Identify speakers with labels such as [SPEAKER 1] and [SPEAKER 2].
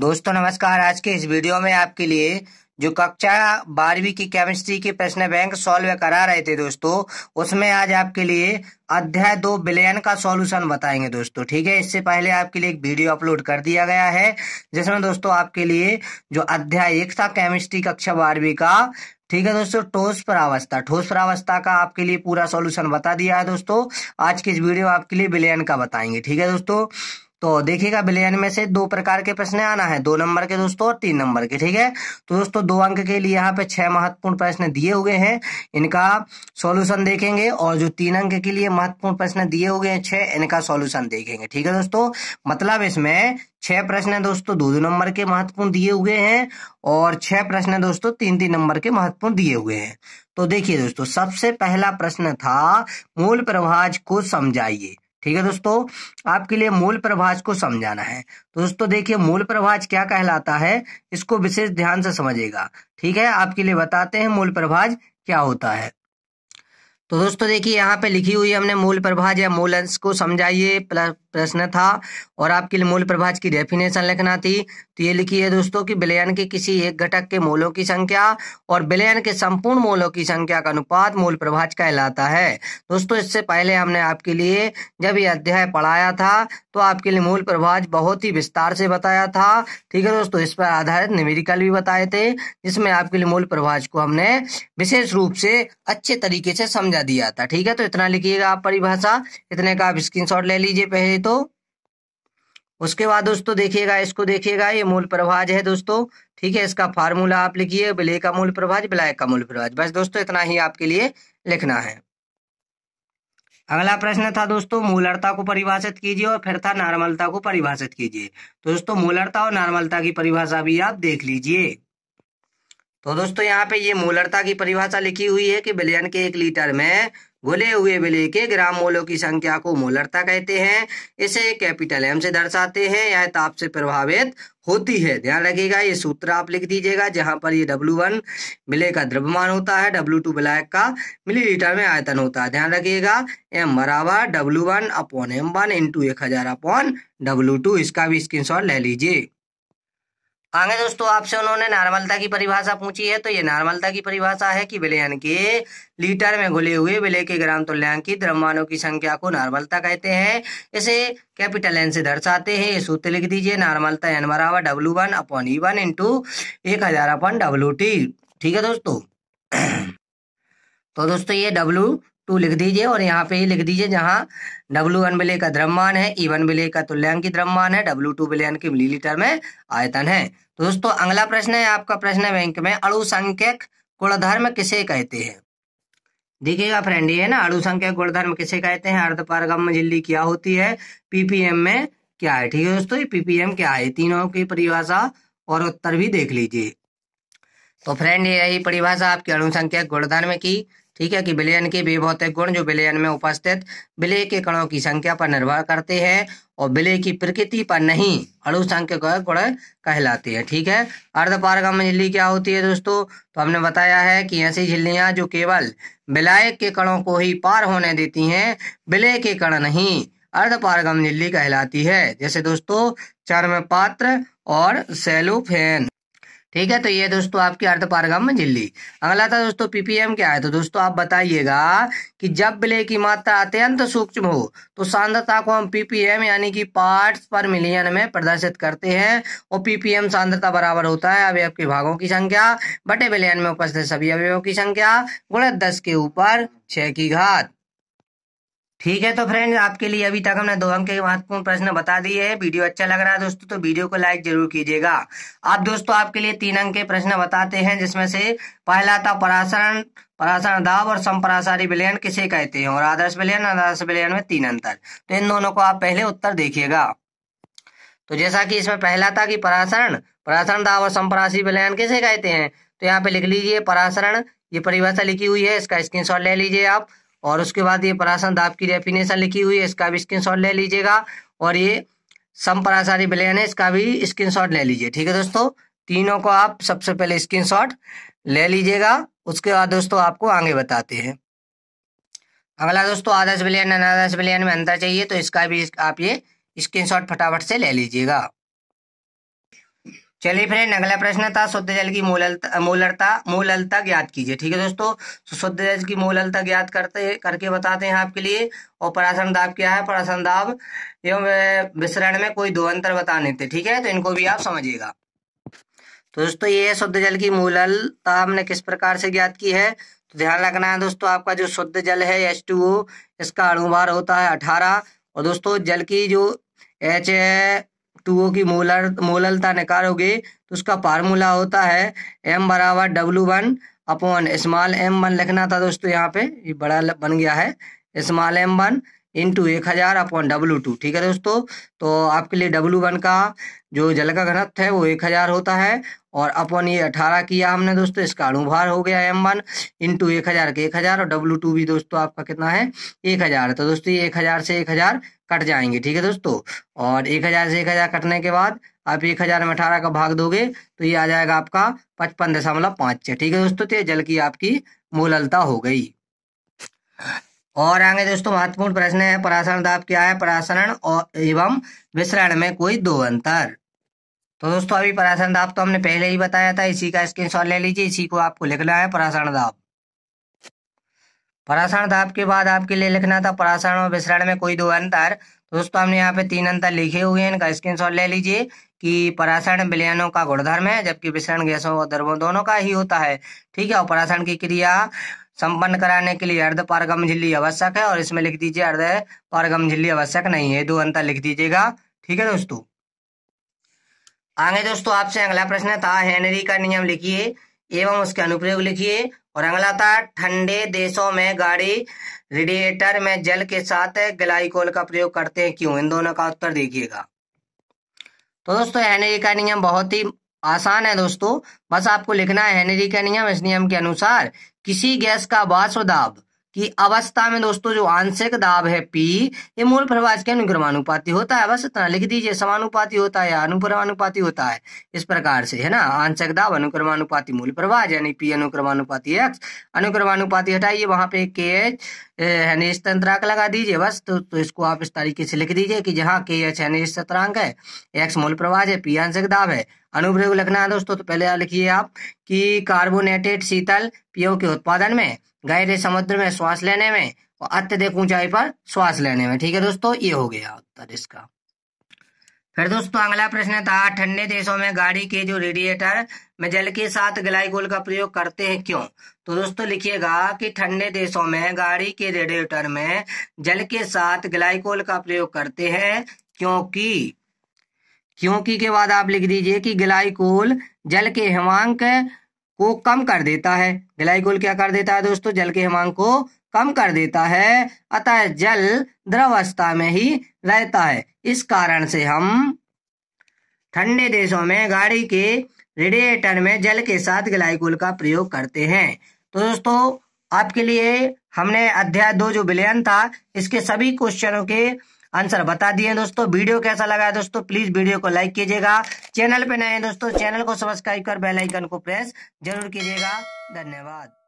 [SPEAKER 1] दोस्तों नमस्कार। आज के इस वीडियो में आपके लिए जो कक्षा 12वीं की केमिस्ट्री के प्रश्न बैंक सॉल्व करा रहे थे दोस्तों, उसमें आज आपके लिए अध्याय 2 विलयन का सॉल्यूशन बताएंगे दोस्तों। ठीक है, इससे पहले आपके लिए एक वीडियो अपलोड कर दिया गया है जिसमें दोस्तों आपके लिए जो अध्याय 1 था केमिस्ट्री कक्षा 12वीं का, ठीक है दोस्तों, ठोस परावस्था का आपके लिए पूरा सॉल्यूशन बता दिया है दोस्तों। आज की इस वीडियो आपके लिए विलयन का बताएंगे। ठीक है दोस्तों, तो देखिएगा विलयन में से 2 प्रकार के प्रश्न आना है, 2 नंबर के दोस्तों और 3 नंबर के। ठीक है, तो दोस्तों 2 अंक के लिए यहाँ पे 6 महत्वपूर्ण प्रश्न दिए हुए हैं, इनका सॉल्यूशन देखेंगे, और जो 3 अंक के लिए महत्वपूर्ण प्रश्न दिए हुए हैं 6, इनका सॉल्यूशन देखेंगे। ठीक है दोस्तों, मतलब इसमें 6 प्रश्न दोस्तों 2-2 नंबर के महत्वपूर्ण दिए हुए हैं और 6 प्रश्न दोस्तों 3-3 नंबर के महत्वपूर्ण दिए हुए हैं। तो देखिए दोस्तों, सबसे पहला प्रश्न था मूल प्रभाज को समझाइए। ठीक है दोस्तों, आपके लिए मूल प्रभाज को समझाना है। तो दोस्तों देखिए, मूल प्रभाज क्या कहलाता है, इसको विशेष ध्यान से समझिएगा। ठीक है, आपके लिए बताते हैं मूल प्रभाज क्या होता है। तो दोस्तों देखिए, यहाँ पे लिखी हुई हमने मूल प्रभाज या मूल अंश को समझाइए प्रश्न था, और आपके लिए मूल प्रभाज की डेफिनेशन लिखना थी। तो ये लिखी है दोस्तों कि विलयन के किसी एक घटक के मोलों की संख्या और विलयन के संपूर्ण मोलों की संख्या का अनुपात मूल प्रभाज कहलाता है। दोस्तों इससे पहले हमने आपके लिए जब ये अध्याय पढ़ाया था तो आपके लिए मूल प्रभाज बहुत ही विस्तार से बताया था। ठीक है दोस्तों, इस पर आधारित न्यूमेरिकल भी बताए थे, जिसमें आपके लिए मूल प्रभाज को हमने विशेष रूप से अच्छे तरीके से समझा दिया था। ठीक है, तो इतना लिखिएगा आप परिभाषा, इतने का आप स्क्रीनशॉट ले लीजिए पहले। तो उसके बाद दोस्तों देखिएगा, इसको देखिएगा, ये मूल प्रभाज है दोस्तों। ठीक है, इसका फार्मूला आप लिखिए, विलय का मूल प्रभाज, विलायक का मूल प्रभाज। बस दोस्तों इतना ही आपके लिए लिखना है। अगला प्रश्न था दोस्तों मूलरता को परिभाषित कीजिए, और फिर था नॉर्मलता को परिभाषित कीजिए। तो दोस्तों मूलरता और नॉर्मलता की परिभाषा भी आप देख लीजिए। तो दोस्तों यहाँ पे ये मूलरता की परिभाषा लिखी हुई है कि विलयन के 1 लीटर में घुले हुए विलय के ग्राम मोलों की संख्या को मूलरता कहते हैं। इसे कैपिटल एम से दर्शाते हैं। यह ताप से प्रभावित होती है। ध्यान रखिएगा, ये सूत्र आप लिख दीजिएगा, जहां पर ये W1 विलय का द्रव्यमान होता है, W2 विलायक का मिलीलीटर में आयतन होता है। ध्यान रखिएगा, M बराबर W1/M1 इंटू 1000/W2। इसका भी स्क्रीनशॉट ले लीजिए। आगे दोस्तों आपसे उन्होंने नॉर्मलता की परिभाषा पूछी है। तो ये नॉर्मलता की परिभाषा है कि विलयन के लीटर में घुले हुए विलय के ग्राम तुल्यांकित द्रव्यमानों की संख्या को नॉर्मलता कहते हैं। इसे कैपिटल एन से दर्शाते हैं। ये सूत्र लिख दीजिए, नॉर्मलता एन बराबर W1/E1 इंटू 1000/WT। ठीक है दोस्तों, तो दोस्तों ये W2 लिख दीजिए, और यहाँ पे लिख दीजिए जहाँ W1 विलय का द्रव्यमान है, E1 विलय का तुल्यांकित द्रव्यमान है, W2 विलयन के मिलीलीटर में आयतन है। तो दोस्तों अगला प्रश्न है आपका प्रश्न बैंक में, अणुसंख्यक गुणधर्म किसे कहते हैं। देखिएगा फ्रेंड, ये ना अणुसंख्यक गुणधर्म किसे कहते हैं, अर्धपारगम्य झिल्ली क्या होती है, पीपीएम में क्या है। ठीक है दोस्तों, ये पीपीएम क्या है, तीनों की परिभाषा और उत्तर भी देख लीजिए। तो फ्रेंड ये यही परिभाषा आपकी अणुसंख्यक गुणधर्म की। ठीक है, कि विलयन के वे भौतिक गुण जो विलयन में उपस्थित विलय के कणों की संख्या पर निर्भर करते हैं और विलय की प्रकृति पर नहीं, अणुसंख्यक गुण कहलाते हैं। ठीक है, अर्धपारगम्य झिल्ली क्या होती है दोस्तों, तो हमने बताया है कि ऐसी झिल्लियां जो केवल विलायक के कणों को ही पार होने देती हैं, विलय के कण नहीं, अर्धपारगम्य झिल्ली कहलाती है। जैसे दोस्तों चर्मपात्र और सेलोफेन। ठीक है, तो ये दोस्तों आपकी अर्धपारगम्य झिल्ली। अगला था दोस्तों पीपीएम क्या है। तो दोस्तों आप बताइएगा कि जब विलय की मात्रा अत्यंत सूक्ष्म हो तो सांद्रता को हम पीपीएम यानी कि पार्ट्स पर मिलियन में प्रदर्शित करते हैं, और पीपीएम सांद्रता बराबर होता है अवयव के भागों की संख्या बटे विलयन में उपस्थित सभी अवयवों की संख्या गुणित 10 के ऊपर 6 की घात। ठीक है, तो फ्रेंड्स आपके लिए अभी तक हमने 2 अंक के महत्वपूर्ण प्रश्न बता दिए हैं। वीडियो अच्छा लग रहा है दोस्तों तो वीडियो को लाइक जरूर कीजिएगा। आप दोस्तों आपके लिए 3 अंक के प्रश्न बताते हैं, जिसमें से पहला था परासरण दाब और समपरासारी विलयन किसे कहते हैं, और आदर्श विलयन अनादर्श विलयन में 3 अंतर। तो इन दोनों को आप पहले उत्तर देखिएगा। तो जैसा कि इसमें पहला था कि परासरण दाब और समपरासारी विलयन किसे कहते हैं, तो यहाँ पे लिख लीजिए परासरण, ये परिभाषा लिखी हुई है, इसका स्क्रीनशॉट ले लीजिए आप। और उसके बाद ये परासरण दाब की डेफिनेशन लिखी हुई है, इसका भी स्क्रीनशॉट ले लीजिएगा। और ये समपरासारी विलयन है, इसका भी स्क्रीनशॉट ले लीजिए। ठीक है दोस्तों, तीनों को आप सबसे पहले स्क्रीनशॉट ले लीजिएगा। उसके बाद दोस्तों आपको आगे बताते हैं। अगला दोस्तों आदर्श विलयन अनादर्श विलयन में अंतर चाहिए, तो इसका भी आप ये स्क्रीनशॉट फटाफट से ले लीजिएगा। चलिए फ्रेंड, अगला प्रश्न था शुद्ध जल की मोललता ज्ञात कीजिए। ठीक है दोस्तों, तो शुद्ध जल की मोललता ज्ञात करके बताते हैं आपके लिए। और परासरण दाब क्या है, परासरण दाब एवं विसरण में कोई दो अंतर बताने थे। ठीक है, तो इनको भी आप समझिएगा। तो दोस्तों ये है शुद्ध जल की मोललता हमने किस प्रकार से ज्ञात की है। तो ध्यान रखना है दोस्तों, आपका जो शुद्ध जल है H2O, इसका अणुभार होता है 18। और दोस्तों जल की जो H2O की मोललता निकालोगे तो उसका फार्मूला होता है M बराबर W1 अपॉन स्मॉल m1 लिखना था दोस्तों। यहाँ पे ये बड़ा बन गया है, small m1 into 1000 upon W2। ठीक है दोस्तों, तो आपके लिए W1 का जो जल का घनत्व है वो 1000 होता है, और अपॉन ये 18 किया हमने दोस्तों, इसका अणुभार हो गया m1 इंटू 1000 के 1000, और W2 भी दोस्तों आपका कितना है 1000। तो दोस्तों ये 1000 से 1000 कट जाएंगे। ठीक है दोस्तों, और 1000 से 1000 कटने के बाद आप 1000 में 18 का भाग दोगे तो ये आ जाएगा आपका 55.5। ठीक है दोस्तों, तो ये जल की आपकी मोललता हो गई। और आगे दोस्तों महत्वपूर्ण प्रश्न है, परासरण दाब क्या है, परासरण और एवं विसरण में कोई दो अंतर। तो दोस्तों अभी परासरण दाब तो हमने पहले ही बताया था, इसी का स्क्रीनशॉट ले लीजिए, इसी को आपको लिखना है परासरण दाब। परासरण दाब के बाद आपके लिए लिखना था परासरण और विसरण में कोई दो अंतर। तो दोस्तों हमने यहाँ पे 3 अंतर लिखे हुए हैं, इनका स्क्रीनशॉट ले लीजिए कि परासरण विलयनों का गुणधर्म है, जबकि विसरण गैसों और द्रवों दोनों का ही होता है। ठीक है, और परासरण की क्रिया संपन्न कराने के लिए अर्ध पारगम झिल्ली आवश्यक है, और इसमें लिख दीजिए अर्ध पारगम झिल्ली आवश्यक नहीं है। 2 अंतर लिख दीजिएगा। ठीक है दोस्तों, आगे दोस्तों आपसे अगला प्रश्न था हेनरी का नियम लिखिए एवं उसके अनुप्रयोग लिखिए। और अगला था ठंडे देशों में गाड़ी रेडिएटर में जल के साथ ग्लाइकोल का प्रयोग करते हैं क्यों। इन दोनों का उत्तर देखिएगा। तो दोस्तों हेनरी का नियम बहुत ही आसान है दोस्तों, बस आपको लिखना है हेनरी का नियम। इस नियम के अनुसार किसी गैस का वाष्प दाब की अवस्था में दोस्तों जो आंशिक दाब है P, ये मूल प्रवाह के अनुक्रमानुपाती होता है। बस इतना लिख दीजिए, समानुपाती होता है या अनुक्रमानुपाती होता है, इस प्रकार से है ना। आंशिक दाब अनुक्रमानुपाती मूल प्रवाह, यानी P अनुक्रमानुपाती X। अनुक्रमानुपाती हटाइए, वहां पे KH हेनरी स्थिरांक लगा दीजिए बस। तो इसको आप इस तरीके से लिख दीजिए कि जहाँ KH हेनरी स्थिरांक है, X मूल प्रवाह है, P आंशिक दाब है। अनुप्रयोग लिखना है दोस्तों, तो पहले लिखिए आप कि कार्बोनेटेड शीतल पेयों के उत्पादन में, गहरे समुद्र में श्वास लेने में, और अत्यधिक ऊंचाई पर श्वास लेने में। ठीक है दोस्तों, ये हो गया उत्तर इसका। फिर दोस्तों अगला प्रश्न था ठंडे देशों में गाड़ी के जो रेडिएटर में जल के साथ ग्लाइकोल का प्रयोग करते हैं क्यों। तो दोस्तों लिखिएगा कि ठंडे देशों में गाड़ी के रेडिएटर में जल के साथ ग्लाइकोल का प्रयोग करते हैं क्योंकि के बाद आप लिख दीजिए कि ग्लाइकोल जल के हिमांक को कम कर देता है। ग्लाइकोल क्या कर देता है दोस्तों, जल के हिमांक को कम कर देता है, अतः जल द्रवावस्था में ही रहता है। इस कारण से हम ठंडे देशों में गाड़ी के रेडिएटर में जल के साथ ग्लाइकोल का प्रयोग करते हैं। तो दोस्तों आपके लिए हमने अध्याय 2 जो विलयन था, इसके सभी क्वेश्चनों के आंसर बता दिए दोस्तों। वीडियो कैसा लगा है दोस्तों, प्लीज वीडियो को लाइक कीजिएगा। चैनल पे नए हैं दोस्तों, चैनल को सब्सक्राइब कर बेल आइकन को प्रेस जरूर कीजिएगा। धन्यवाद।